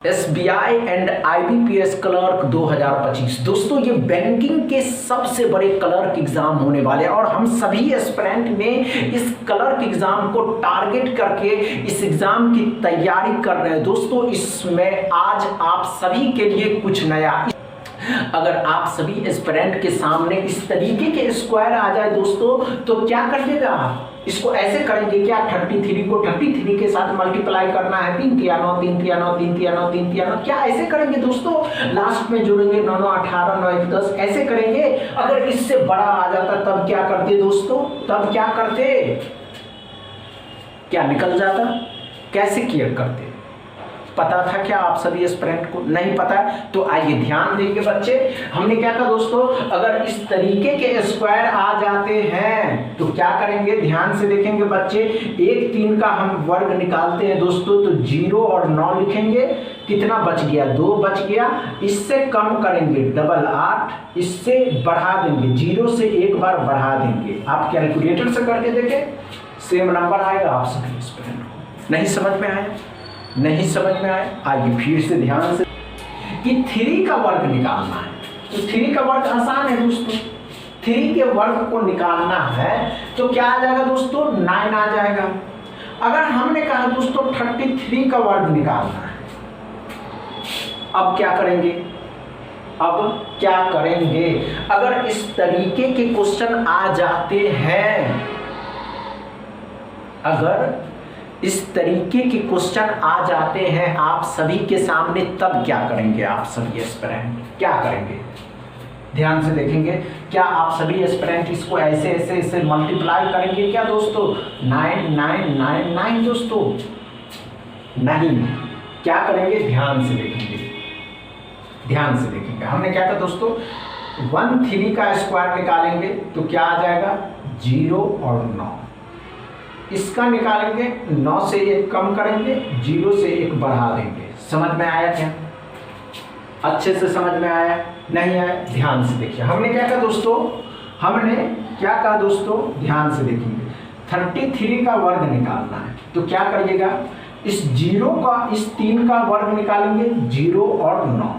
SBI and IBPS clerk 2025 दोस्तों ये banking के सबसे बड़े क्लर्क एग्जाम होने वाले हैं और हम सभी एस्पिरेंट ने इस क्लर्क एग्जाम को टारगेट करके इस एग्जाम की तैयारी कर रहे हैं। दोस्तों इसमें आज आप सभी के लिए कुछ नया, अगर आप सभी एस्पिरेंट के सामने इस तरीके के स्क्वायर आ जाए दोस्तों तो क्या करिएगा आप इसको ऐसे करेंगे क्या, 33 को 33 के साथ मल्टीप्लाई करना है, 3 3 9 3 3 9 3 3 9 3 3 9, क्या ऐसे करेंगे दोस्तों, लास्ट में जोड़ेंगे 9 9 18 9 1 10 ऐसे करेंगे। अगर इससे बड़ा आ जाता तब क्या करते दोस्तों, तब क्या करते, क्या निकल जाता, कैसे क्लियर करते, पता था क्या आप सभी एस्पिरेंट को? नहीं पता है तो आइए ध्यान देंगे बच्चे। हमने क्या कहा दोस्तों, अगर इस तरीके के स्क्वायर आ जाते हैं तो क्या करेंगे, ध्यान से देखेंगे बच्चे। 1 3 का हम वर्ग निकालते हैं दोस्तों तो 0 और 9 लिखेंगे, कितना बच गया, 2 बच गया। इससे कम करेंगे डबल 8, इससे बढ़ा देंगे 0 से एक बार बढ़ा देंगे। आप कैलकुलेटर से करके देखें सेम नंबर आएगा आप सभी एस्पिरेंट को। नहीं समझ में आया, नहीं समझ में आया, आइए फिर से ध्यान से कि 3 का वर्ग निकालना है तो 3 का वर्ग आसान है दोस्तों। 3 के वर्ग को निकालना है तो क्या आ जाएगा दोस्तों, 9 आ जाएगा। अगर हमने कहा दोस्तों 33 का वर्ग निकालना है, अब क्या करेंगे, अब क्या करेंगे, अगर इस तरीके के क्वेश्चन आ जाते हैं, अगर इस तरीके के क्वेश्चन आ जाते हैं आप सभी के सामने, तब क्या करेंगे आप सभी एस्पिरेंट, क्या करेंगे, ध्यान से देखेंगे। क्या आप सभी एस्पिरेंट इसको ऐसे ऐसे ऐसे मल्टीप्लाई करेंगे क्या दोस्तों, 9 9 9 9 दोस्तों, नहीं, क्या करेंगे, ध्यान से देखेंगे, ध्यान से देखेंगे। हमने क्या कहा दोस्तों, 1 3 का स्क्वायर निकालेंगे तो क्या आ जाएगा, 0 और 9, इसका निकालेंगे 9 से 1 कम करेंगे, 0 से 1 बढ़ा देंगे। समझ में आया क्या, अच्छे से समझ में आया, नहीं आया, ध्यान से देखिए। हमने क्या कहा दोस्तों, हमने क्या कहा दोस्तों, ध्यान से देखेंगे। 33 का वर्ग निकालना है तो क्या करिएगा, इस 0 का, इस 3 का वर्ग निकालेंगे 0 और 9,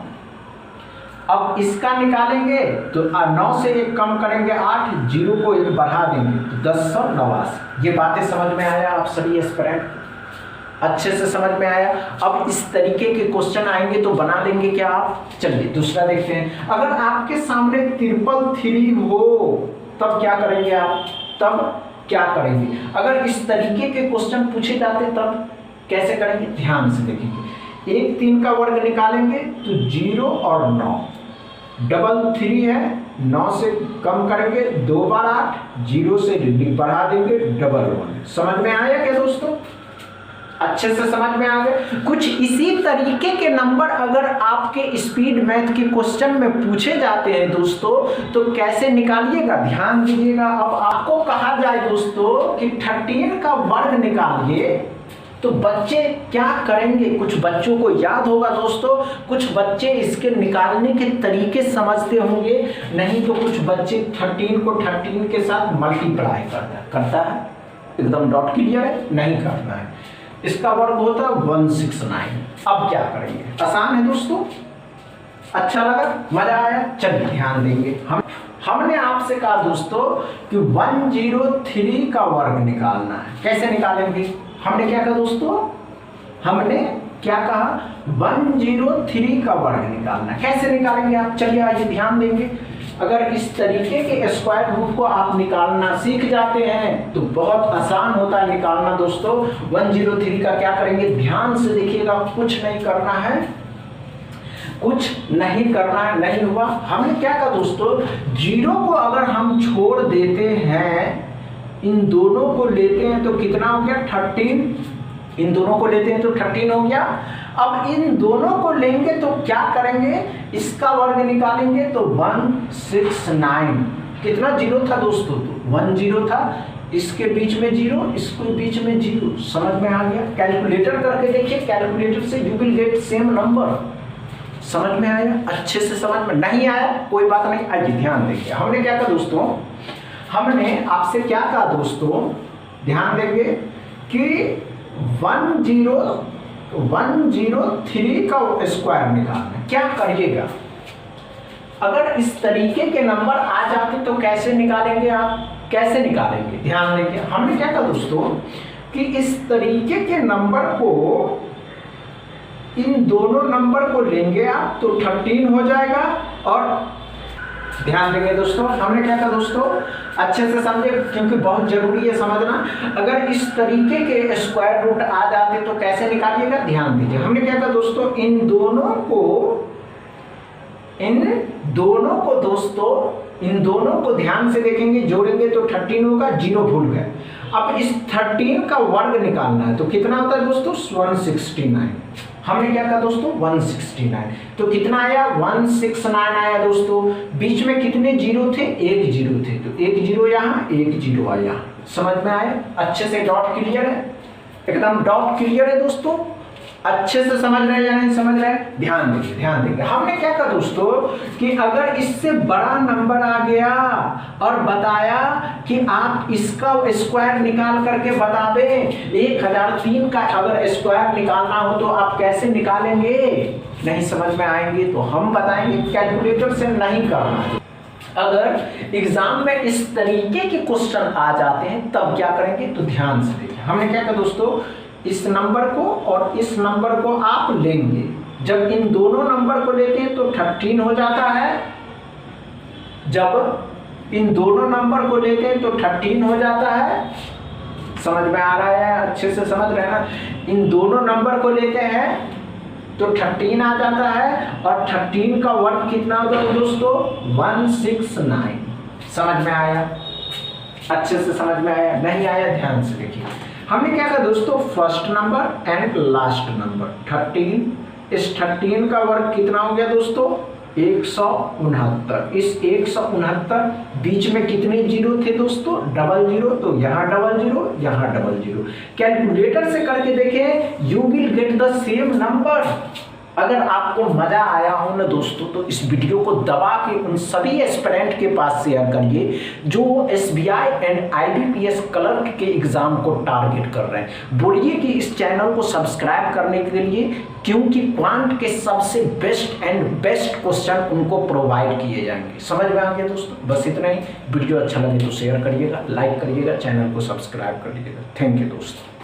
अब इसका निकालेंगे तो 9 से 1 कम करेंगे 8, 0 को 1 बढ़ा देंगे तो 1089। ये बातें समझ में आया आप सभी एस्पिरेंट, अच्छे से समझ में आया। अब इस तरीके के क्वेश्चन आएंगे तो बना लेंगे क्या आप। चलिए दूसरा देखते हैं, अगर आपके सामने 333 हो तब क्या करेंगे आप, तब क्या करेंगे, अगर इस तरीके के क्वेश्चन पूछे जाते तब कैसे करेंगे, ध्यान से देखेंगे। 1 3 का वर्ग निकालेंगे तो 0 और 9, डबल 3 है, 9 से कम करेंगे 2 बार 8, 0 से बढ़ा देंगे डबल 1। समझ में आया क्या दोस्तों, अच्छे से समझ में आ गए। कुछ इसी तरीके के नंबर अगर आपके स्पीड मैथ के क्वेश्चन में पूछे जाते हैं दोस्तों तो कैसे निकालिएगा, ध्यान दीजिएगा। अब आपको कहा जाए दोस्तों कि 13 का वर्ग निकालिए तो बच्चे क्या करेंगे, कुछ बच्चों को याद होगा दोस्तों, कुछ बच्चे इसके निकालने के तरीके समझते होंगे, नहीं तो कुछ बच्चे 13 को 13 के साथ मल्टीप्लाई करता है, एकदम डॉट क्लियर है, नहीं करना है। इसका वर्ग होता है 169। अब क्या करेंगे, आसान है दोस्तों, अच्छा लगा, मजा आया, चलिए ध्यान देंगे। हमने आपसे कहा दोस्तों कि 103 का वर्ग निकालना है, कैसे निकालेंगे। हमने क्या कहा दोस्तों, हमने क्या कहा, 103 का वर्ग निकालना, कैसे निकालेंगे आप, चलिए आइए ध्यान देंगे। अगर इस तरीके के स्क्वायर रूट को आप निकालना सीख जाते हैं तो बहुत आसान होता है निकालना दोस्तों। 103 का क्या करेंगे, ध्यान से देखिएगा, कुछ नहीं करना है, कुछ नहीं करना है, नहीं हुआ। हमने क्या कहा दोस्तों, 0 को अगर हम छोड़ देते हैं, इन दोनों को लेते हैं तो कितना हो गया, 13, इन दोनों को लेते हैं तो 13 हो गया। अब इन दोनों को लेंगे तो क्या करेंगे, इसका वर्ग निकालेंगे तो 169, कितना 0 था दोस्तों, तो 10 था, इसके बीच में 0, इसके बीच में 0। समझ में आ गया, कैलकुलेटर करके देखिए, कैलकुलेटर से you will get same number. समझ में आया, अच्छे से समझ में नहीं आया कोई बात नहीं, आइए ध्यान देखिए। हमने क्या कहा दोस्तों, हमने आपसे क्या कहा दोस्तों, ध्यान देंगे कि 10 तो 103 का स्क्वायर निकालना है। क्या करिएगा, अगर इस तरीके के नंबर आ जाते तो कैसे निकालेंगे आप, कैसे निकालेंगे, ध्यान देंगे। हमने क्या कहा दोस्तों कि इस तरीके के नंबर को, इन दोनों नंबर को लेंगे आप तो 13 हो जाएगा। और ध्यान देंगे दोस्तों, हमने क्या कहा दोस्तों, अच्छे से समझे क्योंकि बहुत जरूरी है समझना। अगर इस तरीके के स्क्वायर रूट आ जाते तो कैसे निकालिएगा, ध्यान दीजिए। हमने क्या कहा दोस्तों, इन दोनों को ध्यान से देखेंगे, जोड़ेंगे तो 13 होगा, 0 भूल गए। अब इस 13 का वर्ग निकालना है तो कितना होता है दोस्तों, 169। हमने क्या कहा दोस्तों, 169। तो कितना आया, 169 आया दोस्तों। बीच में कितने जीरो थे, एक जीरो थे, तो एक जीरो यहाँ, एक जीरो आया। समझ में आया, अच्छे से डॉट क्लियर है, एकदम डॉट क्लियर है दोस्तों। अच्छे से समझ रहे हैं या नहीं समझ रहे हैं, ध्यान देंगे, ध्यान देंगे। हमने क्या कहा दोस्तों कि अगर इससे बड़ा नंबर आ गया और बताया कि आप इसका स्क्वायर निकाल करके बता दें, 1003 का अगर स्क्वायर निकालना हो तो आप कैसे निकालेंगे, नहीं समझ में आएंगे तो हम बताएंगे कैलकुलेटर से नहीं करना है। अगर एग्जाम में इस तरीके के क्वेश्चन आ जाते हैं तब क्या करेंगे, तो ध्यान से देखिए। हमने क्या कहा दोस्तों, इस नंबर को और इस नंबर को आप लेंगे, जब इन दोनों नंबर को लेते हैं तो 13 हो जाता है। जब इन दोनों नंबर को लेते हैं तो 13 हो जाता है। समझ में आ रहा है, अच्छे से समझ रहे हैं ना। इन दोनों नंबर को लेते हैं तो 13 आ जाता है और 13 का वर्ग कितना होता है दोस्तों, 169। समझ में आया, अच्छे से समझ में आया, नहीं आया ध्यान से देखिए। हमने क्या कहा दोस्तों, first number and last number 13। इस 13 का वर्ग कितना हो गया दोस्तों, 169। इस 169 बीच में कितने जीरो थे दोस्तों, डबल जीरो, तो यहाँ डबल जीरो, यहाँ डबल जीरो। कैलकुलेटर से करके देखें, you will get the same number. अगर आपको मजा आया हो ना दोस्तों तो इस वीडियो को दबा के उन सभी एस्पिरेंट के पास शेयर करिए जो SBI एंड IBPS क्लर्क के एग्जाम को टारगेट कर रहे हैं। बोलिए कि इस चैनल को सब्सक्राइब करने के लिए, क्योंकि क्वांट के सबसे बेस्ट क्वेश्चन उनको प्रोवाइड किए जाएंगे। समझ में आ गया दोस्तों, बस इतना ही। वीडियो अच्छा लगे तो शेयर करिएगा, लाइक करिएगा, चैनल को सब्सक्राइब करिएगा। थैंक यू दोस्तों।